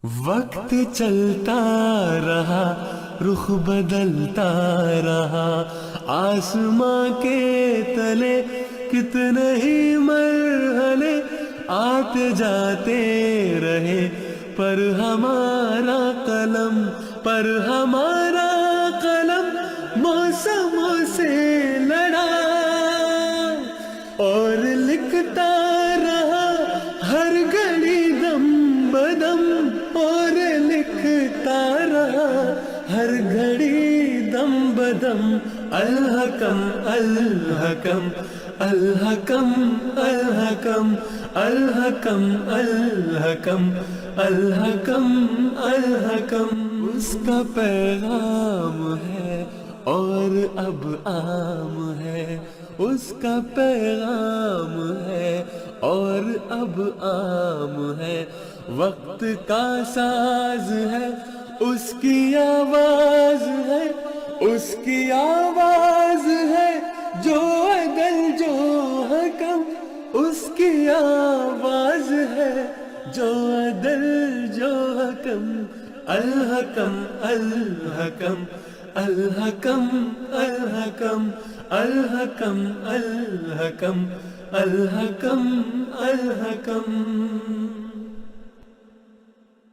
وقت چلتا رہا، رخ بدلتا رہا، آسماں کے تلے کتنے ہی مرحلے آتے جاتے رہے، پر ہمارا قلم موسموں سے لڑا اور لکھتا رہا ہر گھڑی دم بدم، اور لکھتا رہا ہر گھڑی دم بدم۔ الحکم الحکم الحکم الحکم الحکم الحکم الحکم الحکم۔ اس کا پیغام ہے اور اب عام ہے، اس کا پیغام ہے اور اب عام ہے، وقت کا ساز ہے اس کی آواز ہے، اس کی آواز ہے جو عدل جو حکم، اس کی آواز ہے جو عدل جو حکم۔ الحکم الحکم الحکم الحکم الحکم الحکم الحکم الحکم۔